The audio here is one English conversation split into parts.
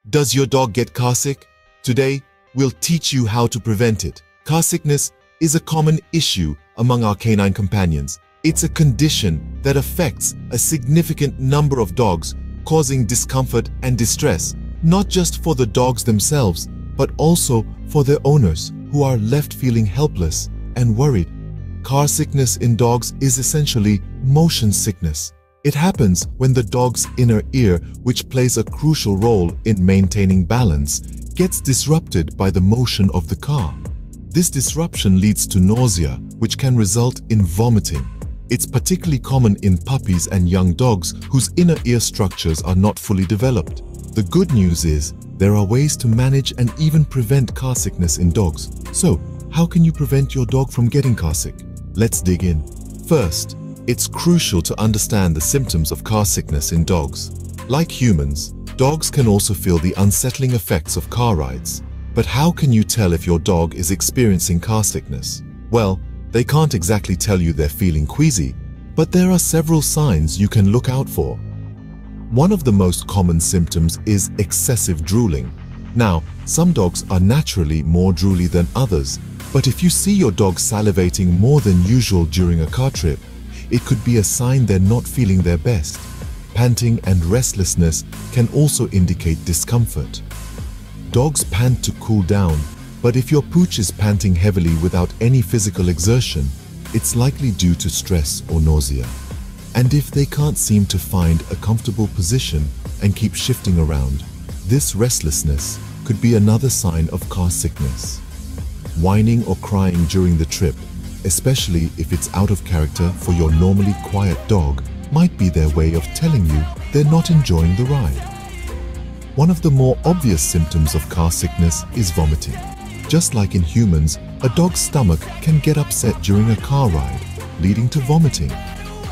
Does your dog get car sick? Today, we'll teach you how to prevent it. Car sickness is a common issue among our canine companions. It's a condition that affects a significant number of dogs, causing discomfort and distress, not just for the dogs themselves, but also for their owners, who are left feeling helpless and worried. Car sickness in dogs is essentially motion sickness. It happens when the dog's inner ear, which plays a crucial role in maintaining balance, gets disrupted by the motion of the car. This disruption leads to nausea, which can result in vomiting. It's particularly common in puppies and young dogs whose inner ear structures are not fully developed. The good news is there are ways to manage and even prevent car sickness in dogs. So, how can you prevent your dog from getting car sick? Let's dig in. First, it's crucial to understand the symptoms of car sickness in dogs. Like humans, dogs can also feel the unsettling effects of car rides. But how can you tell if your dog is experiencing car sickness? Well, they can't exactly tell you they're feeling queasy, but there are several signs you can look out for. One of the most common symptoms is excessive drooling. Now, some dogs are naturally more drooly than others, but if you see your dog salivating more than usual during a car trip, it could be a sign they're not feeling their best. Panting and restlessness can also indicate discomfort. Dogs pant to cool down, but if your pooch is panting heavily without any physical exertion, it's likely due to stress or nausea. And if they can't seem to find a comfortable position and keep shifting around, this restlessness could be another sign of car sickness. Whining or crying during the trip, especially if it's out of character for your normally quiet dog, might be their way of telling you they're not enjoying the ride. One of the more obvious symptoms of car sickness is vomiting. Just like in humans, a dog's stomach can get upset during a car ride, leading to vomiting.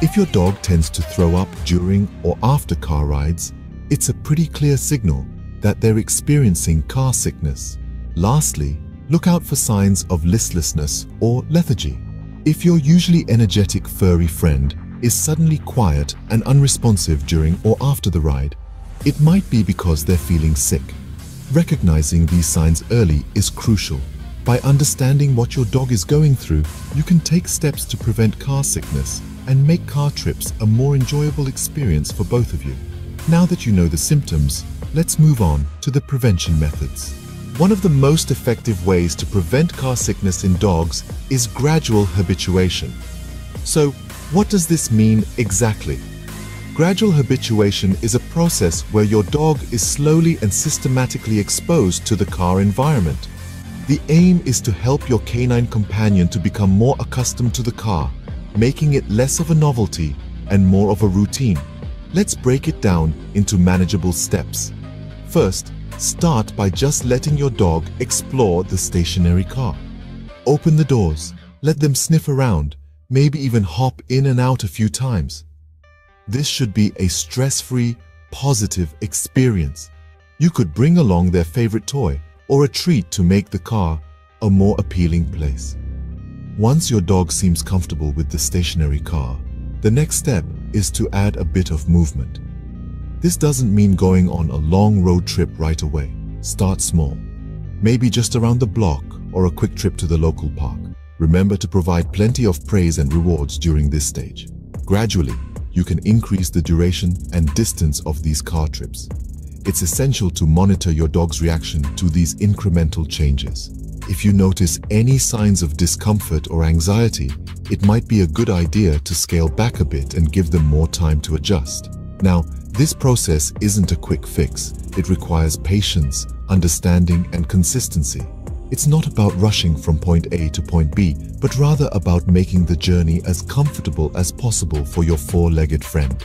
If your dog tends to throw up during or after car rides, it's a pretty clear signal that they're experiencing car sickness. Lastly, look out for signs of listlessness or lethargy. If your usually energetic furry friend is suddenly quiet and unresponsive during or after the ride, it might be because they're feeling sick. Recognizing these signs early is crucial. By understanding what your dog is going through, you can take steps to prevent car sickness and make car trips a more enjoyable experience for both of you. Now that you know the symptoms, let's move on to the prevention methods. One of the most effective ways to prevent car sickness in dogs is gradual habituation. So, what does this mean exactly? Gradual habituation is a process where your dog is slowly and systematically exposed to the car environment. The aim is to help your canine companion to become more accustomed to the car, making it less of a novelty and more of a routine. Let's break it down into manageable steps. First, start by just letting your dog explore the stationary car. Open the doors, let them sniff around, maybe even hop in and out a few times. This should be a stress-free, positive experience. You could bring along their favorite toy or a treat to make the car a more appealing place. Once your dog seems comfortable with the stationary car, the next step is to add a bit of movement. This doesn't mean going on a long road trip right away. Start small, maybe just around the block or a quick trip to the local park. Remember to provide plenty of praise and rewards during this stage. Gradually, you can increase the duration and distance of these car trips. It's essential to monitor your dog's reaction to these incremental changes. If you notice any signs of discomfort or anxiety, it might be a good idea to scale back a bit and give them more time to adjust. Now, this process isn't a quick fix. It requires patience, understanding, and consistency. It's not about rushing from point A to point B, but rather about making the journey as comfortable as possible for your four-legged friend.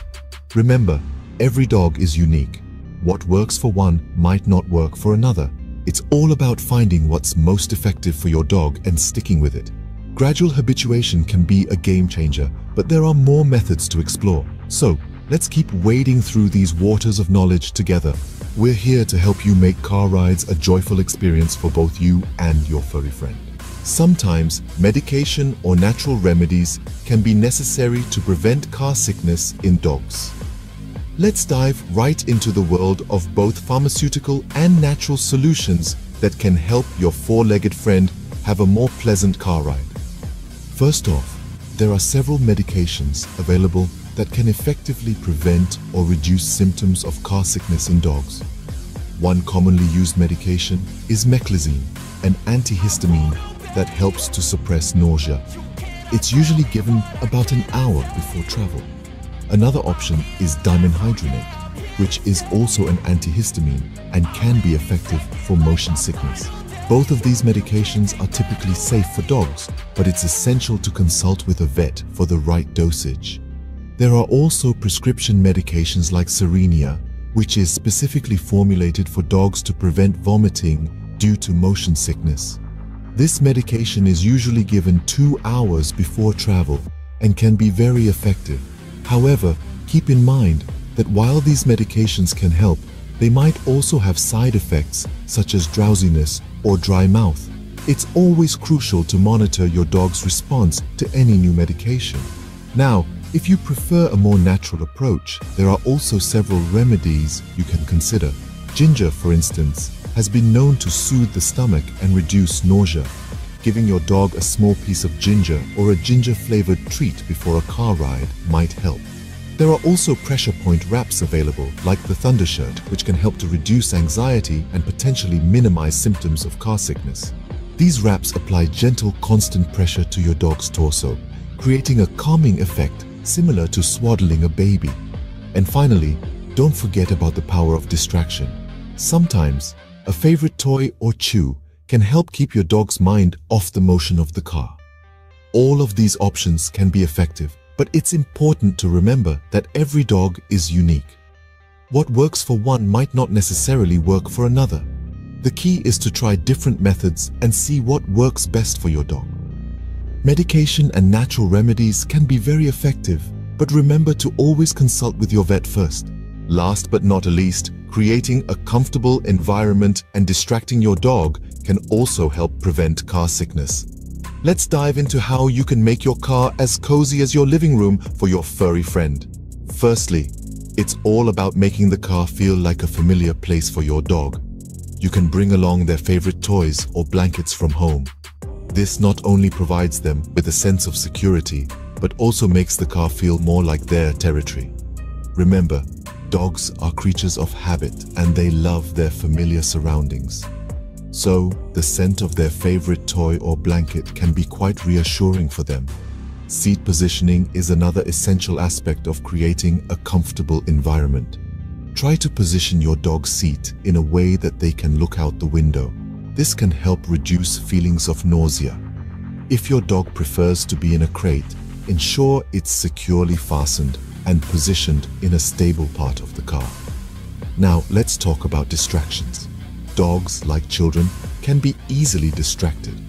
Remember, every dog is unique. What works for one might not work for another. It's all about finding what's most effective for your dog and sticking with it. Gradual habituation can be a game changer, but there are more methods to explore. So, let's keep wading through these waters of knowledge together. We're here to help you make car rides a joyful experience for both you and your furry friend. Sometimes, medication or natural remedies can be necessary to prevent car sickness in dogs. let's dive right into the world of both pharmaceutical and natural solutions that can help your four-legged friend have a more pleasant car ride. First off, there are several medications available that can effectively prevent or reduce symptoms of car sickness in dogs. One commonly used medication is meclizine, an antihistamine that helps to suppress nausea. It's usually given about an hour before travel. Another option is dimenhydrinate, which is also an antihistamine and can be effective for motion sickness. Both of these medications are typically safe for dogs, but it's essential to consult with a vet for the right dosage. There are also prescription medications like Cerenia, which is specifically formulated for dogs to prevent vomiting due to motion sickness. This medication is usually given 2 hours before travel and can be very effective. However, keep in mind that while these medications can help, they might also have side effects such as drowsiness or dry mouth. It's always crucial to monitor your dog's response to any new medication. Now, if you prefer a more natural approach, there are also several remedies you can consider. Ginger, for instance, has been known to soothe the stomach and reduce nausea. Giving your dog a small piece of ginger or a ginger-flavored treat before a car ride might help. There are also pressure point wraps available, like the Thundershirt, which can help to reduce anxiety and potentially minimize symptoms of car sickness. These wraps apply gentle, constant pressure to your dog's torso, creating a calming effect similar to swaddling a baby. And finally, don't forget about the power of distraction. Sometimes, a favorite toy or chew can help keep your dog's mind off the motion of the car. All of these options can be effective, but it's important to remember that every dog is unique. What works for one might not necessarily work for another. The key is to try different methods and see what works best for your dog. Medication and natural remedies can be very effective, but remember to always consult with your vet first. Last but not least, creating a comfortable environment and distracting your dog can also help prevent car sickness. Let's dive into how you can make your car as cozy as your living room for your furry friend. Firstly, it's all about making the car feel like a familiar place for your dog. You can bring along their favorite toys or blankets from home. This not only provides them with a sense of security, but also makes the car feel more like their territory. Remember, dogs are creatures of habit and they love their familiar surroundings. So, the scent of their favorite toy or blanket can be quite reassuring for them. Seat positioning is another essential aspect of creating a comfortable environment. Try to position your dog's seat in a way that they can look out the window. This can help reduce feelings of nausea. If your dog prefers to be in a crate, ensure it's securely fastened and positioned in a stable part of the car. Now, let's talk about distractions. Dogs, like children, can be easily distracted.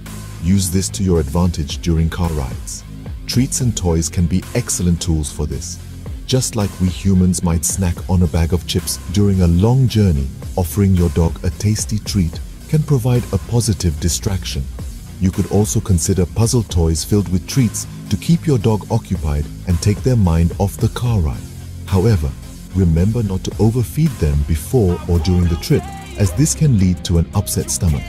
Use this to your advantage during car rides. Treats and toys can be excellent tools for this. Just like we humans might snack on a bag of chips during a long journey, offering your dog a tasty treat can provide a positive distraction. You could also consider puzzle toys filled with treats to keep your dog occupied and take their mind off the car ride. However, remember not to overfeed them before or during the trip, as this can lead to an upset stomach.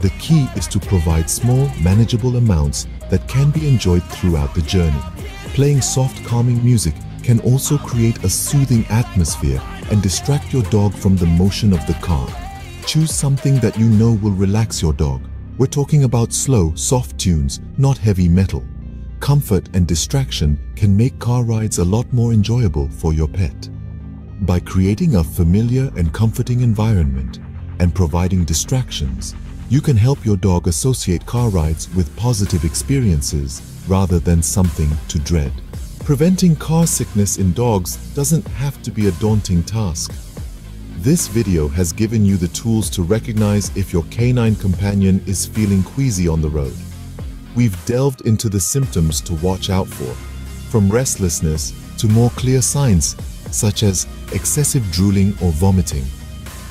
The key is to provide small, manageable amounts that can be enjoyed throughout the journey. Playing soft, calming music can also create a soothing atmosphere and distract your dog from the motion of the car. Choose something that you know will relax your dog. We're talking about slow, soft tunes, not heavy metal. Comfort and distraction can make car rides a lot more enjoyable for your pet. By creating a familiar and comforting environment and providing distractions, you can help your dog associate car rides with positive experiences rather than something to dread. Preventing car sickness in dogs doesn't have to be a daunting task. This video has given you the tools to recognize if your canine companion is feeling queasy on the road. We've delved into the symptoms to watch out for, from restlessness to more clear signs, such as excessive drooling or vomiting.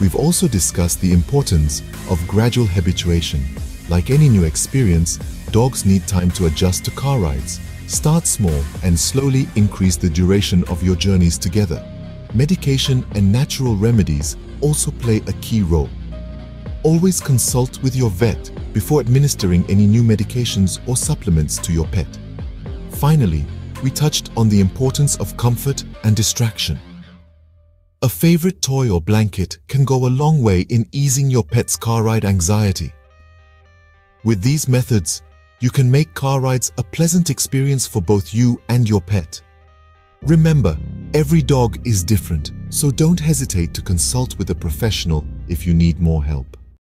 We've also discussed the importance of gradual habituation. Like any new experience, dogs need time to adjust to car rides. Start small and slowly increase the duration of your journeys together. medication and natural remedies also play a key role. Always consult with your vet before administering any new medications or supplements to your pet. Finally, we touched on the importance of comfort and distraction. A favorite toy or blanket can go a long way in easing your pet's car ride anxiety. With these methods, you can make car rides a pleasant experience for both you and your pet. Remember, every dog is different, so don't hesitate to consult with a professional if you need more help.